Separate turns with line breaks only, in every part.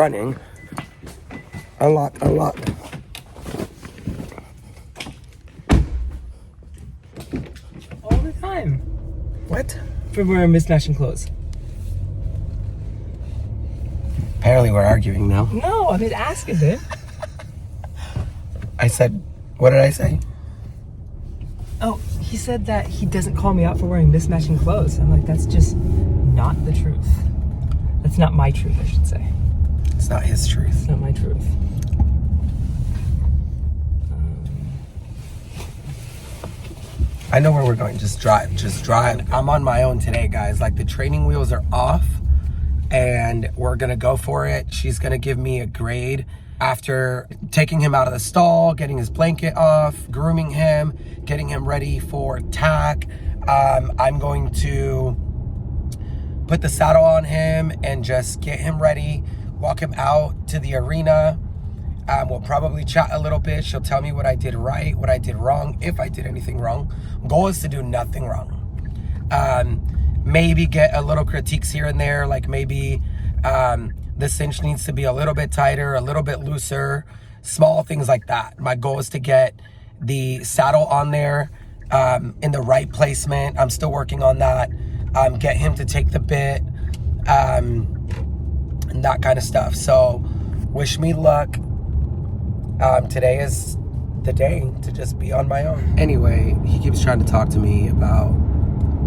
running. Unlock.
All the time.
What?
For wearing mismatching clothes.
Apparently we're arguing now.
No, I'm just asking, dude.
I said, what did I say?
Oh, he said that he doesn't call me out for wearing mismatching clothes. I'm like, that's just not the truth. That's not my truth, I should say.
It's not his truth.
It's not my truth.
I know where we're going. Just drive. I'm on my own today, guys. Like, the training wheels are off and we're gonna go for it. She's gonna give me a grade after taking him out of the stall, getting his blanket off, grooming him, getting him ready for tack. I'm going to put the saddle on him and just get him ready, walk him out to the arena. We'll probably chat a little bit. She'll tell me what I did right, what I did wrong, if I did anything wrong. Goal is to do nothing wrong. Maybe get a little critiques here and there, like maybe the cinch needs to be a little bit tighter, a little bit looser, small things like that. My goal is to get the saddle on there in the right placement. I'm still working on that. Get him to take the bit and that kind of stuff. So wish me luck. Today is the day to just be on my own. Anyway, he keeps trying to talk to me about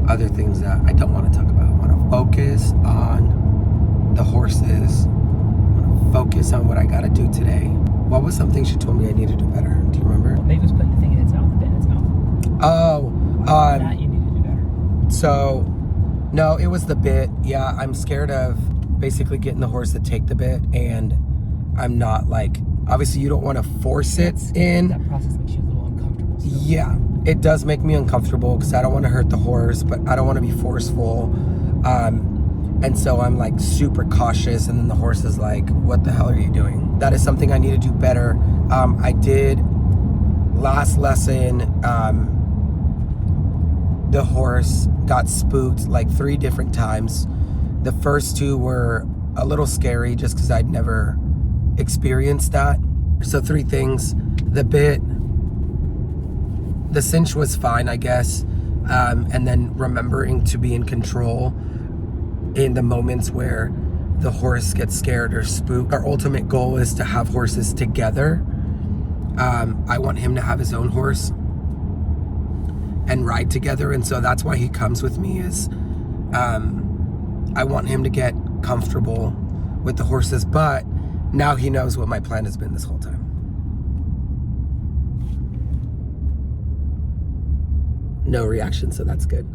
other things that I don't want to talk about. I want to focus on the horses. I want to focus on what I got to do today. What was something she told me I need to do better? Do you remember?
Maybe it was putting the thing in its mouth, the bit in its mouth.
Oh,
That you need to do better.
so no, it was the bit. Yeah, I'm scared of basically getting the horse to take the bit, and I'm not like, obviously you don't want to force it in.
That process makes you a little uncomfortable still.
Yeah, it does make me uncomfortable because I don't want to hurt the horse, but I don't want to be forceful. And so I'm like super cautious, and then the horse is like, what the hell are you doing? That is something I need to do better. I did last lesson, the horse got spooked like 3 different times. The first 2 were a little scary just because I'd never experienced that. So 3 things: the bit, the cinch was fine, I guess, and then remembering to be in control in the moments where the horse gets scared or spooked. Our ultimate goal is to have horses together. I want him to have his own horse and ride together, and so that's why he comes with me, is I want him to get comfortable with the horses, but now he knows what my plan has been this whole time. No reaction, so that's good.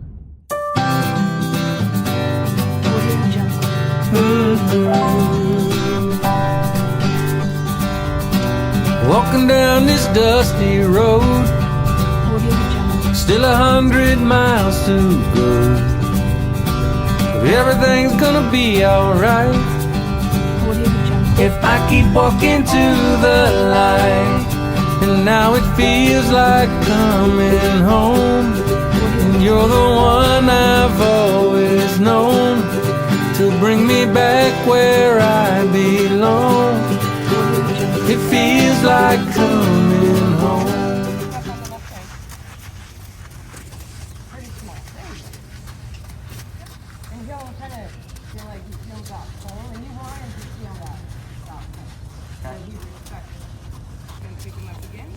Walking down this dusty road, still 100 miles to go, but everything's gonna be alright if I keep walking to the light. And now it feels like coming home, and you're the one I've always known to bring me back where I belong. It feels like coming home.
Pretty small. There you go. And he'll kind of feel like he feels that pull, and you want him to feel that pull. So he's expecting. You're going to pick him up again.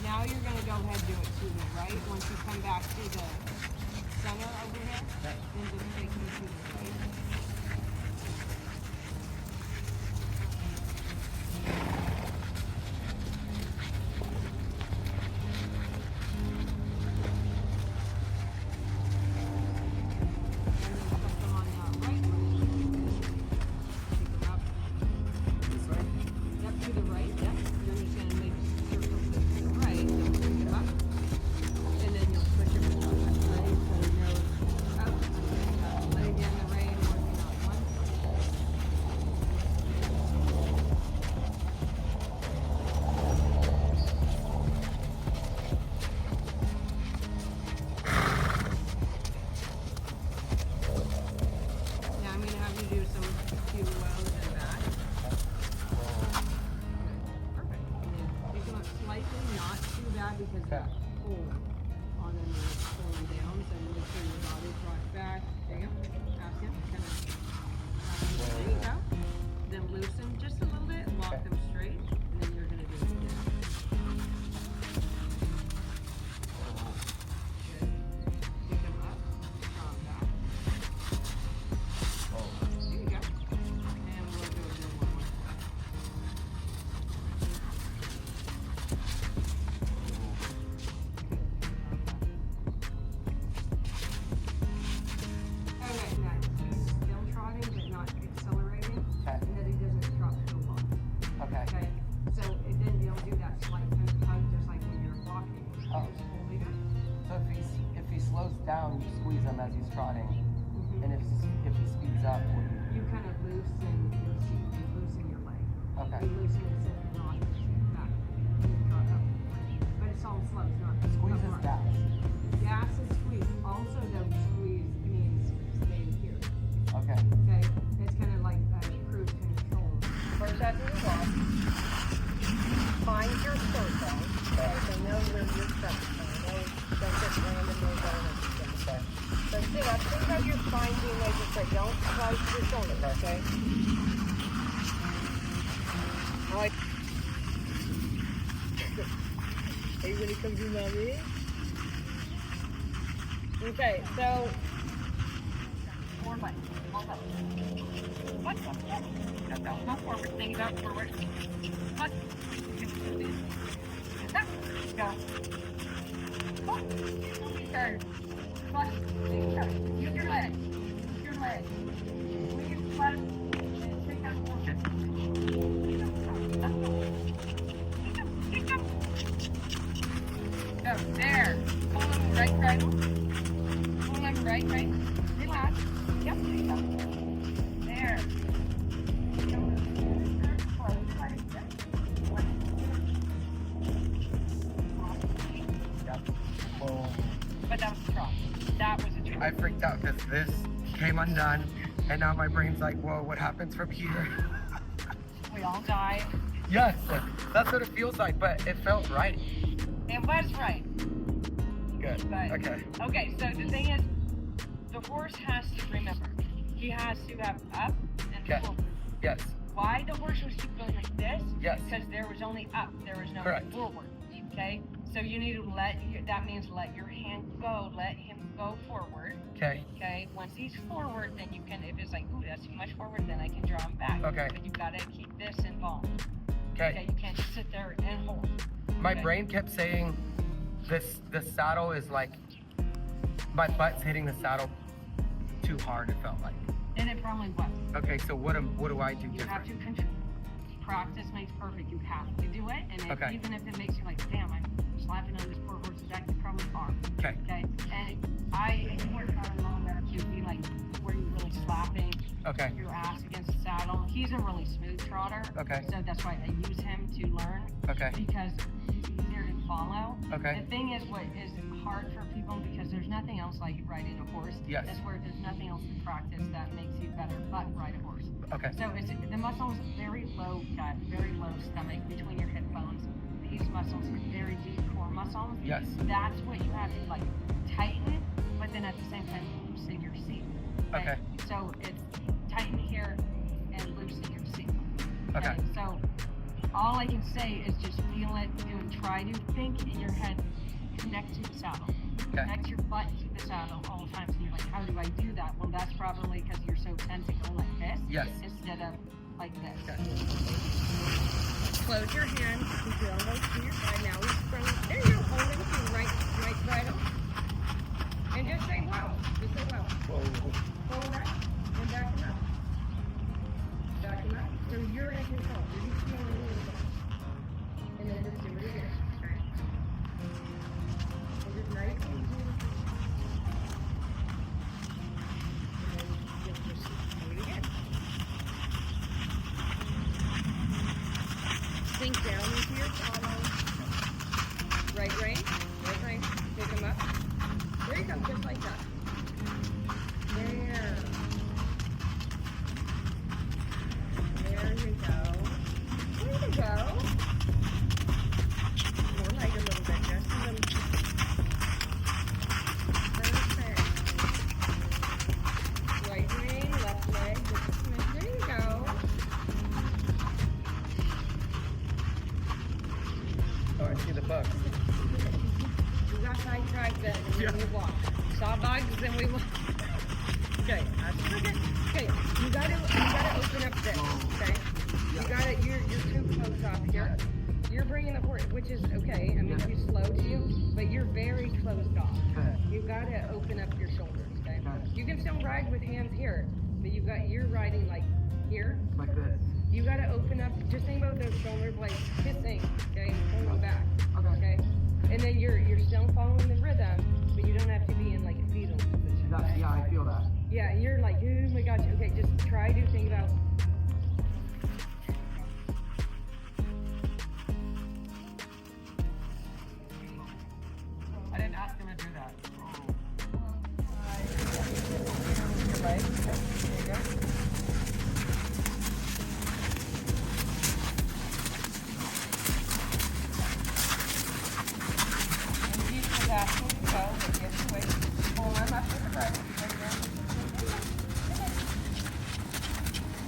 Now you're going to go ahead and do it to me, right? Once you come back to the center over here, then just take him to the right. actually not too bad because that pull on them is pulling down. So make sure your body's brought back. There you go. Ask him. Kind of straight out. Then loosen just a little bit. Walk them straight. And then you're going to do it again. Good. Pick them up. Draw them back. There you go. And we'll do it one more. Okay, nice. He's still trotting, but not accelerating.
Okay.
And that he doesn't trot too long.
Okay.
Okay. So and then you'll do that slight kind of hug, just like when you're walking.
Oh.
Just holding it.
So if he slows down, you squeeze him as he's trotting, and if he speeds up,
You kind of loosen your seat. You loosen your leg.
okay.
You loosen it so you're not back. You trot up. But it's all slow. It's not
Squeeze
not
is
hard.
gas.
Gas is squeeze. Also, though, squeeze means stay here.
Okay.
Okay? It's kind of like cruise control. First, after you walk, find your circle. Okay? So know where you're stuck. Don't just randomly go and
Okay.
so sit up. Think how you're finding, like you said, don't close your shoulders, okay? All right. Are you ready to come do mommy? Okay, so more left, more left. What? No, go forward. Think about forward. What? Go. Turn. What? Use your leg. Use your leg. When you flat, take that forward. Go, there. Pull him right. Pull him right. Relax. Yep, there you go. There. But that was a trot. That was a trot.
I freaked out because this came undone, and now my brain's like, whoa, what happens from here?
We all died.
Yes, that's what it feels like, but it felt right.
It was right.
Good.
But,
Okay.
so the thing is, the horse has to remember. He has to have up and
Okay.
forward.
Yes.
Why the horse was keep going like this?
Yes.
Because there was only up, there was no
Correct.
forward. Okay? So you need to that means let your hand go, let him go forward.
Okay.
Okay? Once he's forward, then you can, if it's like, ooh, that's too much forward, then I can draw him back.
Okay.
But you gotta keep this involved.
Okay.
You can't just sit there and hold.
My
Okay.
brain kept saying the saddle is like, my butt's hitting the saddle too hard, it felt like.
And it probably was.
Okay, so what do I do
You have
different?
to control. Practice makes perfect. You have to do it. And
Okay.
even if it makes you like, damn, I'm slapping on this poor horse's back, you probably are.
Okay.
Okay. And you work on a long enough to be like where you're really slapping
Okay.
your ass against the saddle. He's a really smooth trotter.
Okay.
So that's why I use him to learn.
Okay.
Because he's easier to follow.
Okay.
The thing is, what is hard for people because there's nothing else like riding a horse.
Yes.
That's where there's nothing else to practice that makes you better but ride a horse.
Okay.
So the muscles very low gut, very low stomach between your hip bones. These muscles are very deep core muscles.
Yes.
That's what you have to like tighten, but then at the same time loosen your seat.
Okay.
So it's tighten here and loosen your seat.
Okay.
So all I can say is just feel it, try to think in your head, connect to the saddle.
Okay.
Connect your butt to the saddle all the time. So you're like, how do I do that? Well, that's probably because you're so tense to go like this.
Yes.
Instead of like this.
Okay.
Close your hand. Keep your elbows to your side. Now he's sprung. There you go. Hold him to your right bridle. And just say wow. Just say wow. Hold that. And back him up. Back him up. So you're in control. You're just feeling a little bit. And then just do it again. Okay. And just nice and easy. And then just do it again. Sink down into your collar. You got sidetracked then, and then you walk. Saw bugs, then we walk. Okay, that's okay. Okay, you gotta open up this. Okay, you're too close off here. You're bringing the horse, which is okay. I mean, he's slow to you, but you're very closed off. You gotta open up your shoulders. Okay, you can still ride with hands here, but you're riding like here.
Like this.
You gotta open up. Just think about those shoulder blades kissing. Okay, pull them back. Okay, and then you're still following the rhythm, but you don't have to be in like a fetal position.
Yeah, I feel that.
Yeah, you're like, oh my gosh. Okay, just try to think about.
I didn't ask him to do that.
Right. There you go. And he's just asking to go, but the other way. Pull him up with the right.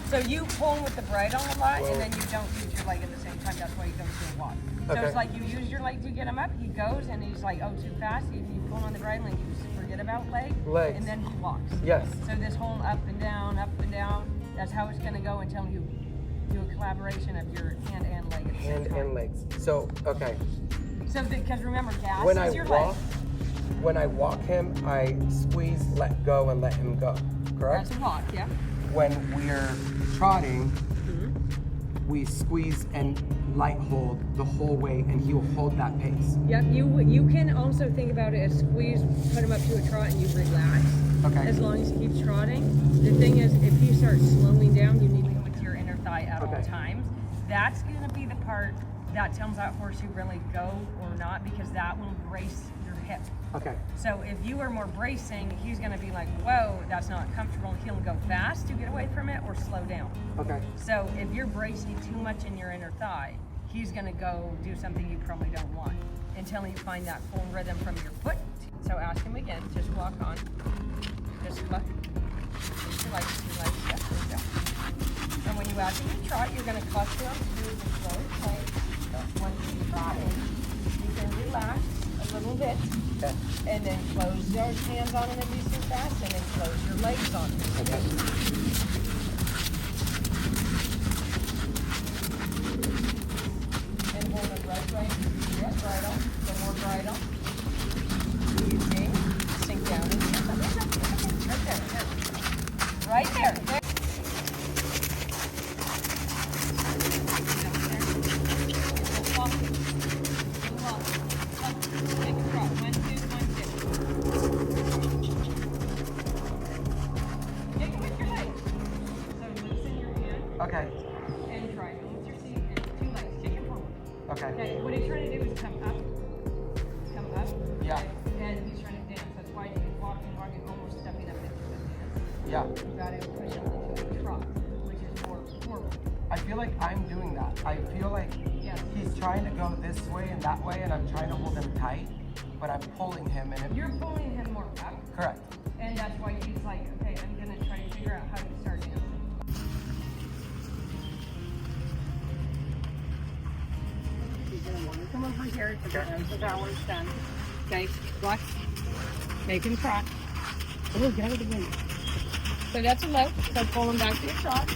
So you pull with the bridle a lot, and then you don't use your leg at the same time. That's why you don't do a walk. So
Okay.
it's like you use your leg to get him up. He goes, and he's like, oh, too fast. If you pull on the bridle, and you just forget about legs,
Legs.
and then he walks.
Yes.
So this whole up and down, that's how it's going to go until you do a collaboration of your hand and leg. At the same
Hand
time.
and legs. So, okay.
So because remember, gas
When
is
I
your
walk,
leg.
when I walk him, I squeeze, let go, and let him go. Correct?
That's a walk, yeah.
When we're trotting, we squeeze and light hold the whole way, and he will hold that pace.
Yep. You can also think about it as squeeze, put him up to a trot, and you relax.
Okay.
As long as he keeps trotting. The thing is, if he starts slowing down, you need to go with your inner thigh at all
Okay.
times. That's going to be the part that tells that horse you really go or not, because that will brace your hip.
Okay.
So if you are more bracing, he's going to be like, whoa, that's not comfortable. He'll go fast to get away from it or slow down.
Okay.
So if you're bracing too much in your inner thigh, he's going to go do something you probably don't want until you find that full rhythm from your foot. So ask him again, just walk on. Just look. Use your legs, yeah, there you go. And when you ask him to trot, you're going to cluster him, move and slow play. Once you trot in, you can relax a little bit.
Okay.
And then close your hands on him if he's too fast, and then close your legs on him.
Okay.
And hold him right. Yes, bridle. Some more bridle. You see? Sink down into it. Right there. There. Just walk. Just walk. Take a trot. 1, 2, 1, 2. Kick with your legs. So loosen your hand
Okay.
and try it with your feet and 2 legs. Kick it forward.
Okay.
Okay, what he's trying to do is come up.
Yeah.
Okay, and he's trying to dance. That's why he's walking, almost stepping up into the dance.
Yeah.
You gotta push him into a trot, which is more forward.
I feel like I'm doing that. I feel like
Yes.
he's trying to go this way and that way, and I'm trying to hold him tight, but I'm pulling him, and it,
You're pulling him more up,
correct.
and that's why he's like, okay, I'm gonna try to figure out how to start dancing. He's gonna want to come over here to so that one's done. Okay, watch. Make him trot. Oh, get out of the wind. So that's a low. So pull him back to your trot.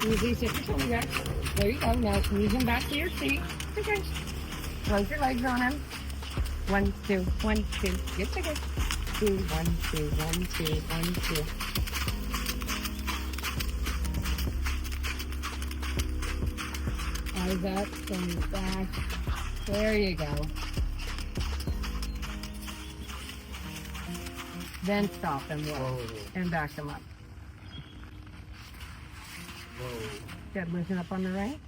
Use these hips your shoulder back. There you go. Now use him back to your seat. Okay. Close your legs on him. 1, 2, 1, 2. Get to it. 2, 1, 2, 1, 2, 1, 2. Eyes up, stand back. There you go. Then stop him low and back him up. Good, listen up on the right.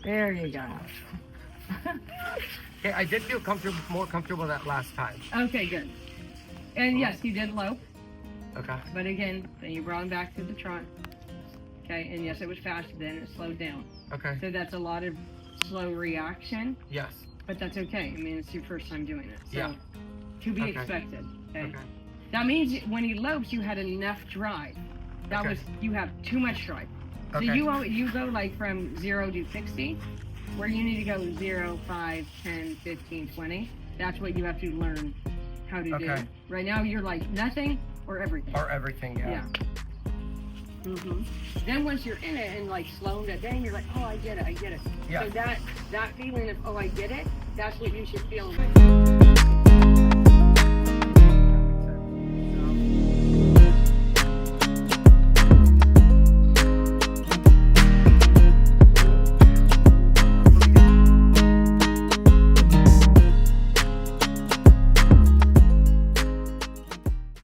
There you go.
Okay, I did feel more comfortable that last time.
Okay, good. And yes, you did low,
Okay.
but again, then you brought him back to the trot. Okay, and yes, it was fast, then it slowed down.
Okay.
So that's a lot of slow reaction,
Yes.
but that's okay. I mean, it's your first time doing it. So
Yeah.
to be
Okay.
expected. Okay?
Okay.
That means when he lopes, you had enough drive. That
Okay.
was, you have too much drive. So
Okay.
you go like from 0 to 60 where you need to go 0, 5, 10, 15, 20. That's what you have to learn how to do.
Okay.
Right now, you're like nothing or everything.
Or everything, yeah.
Then once you're in it and like slowing it down, you're like, oh, I get it.
Yeah.
So that feeling of, oh, I get it, that's what you should feel.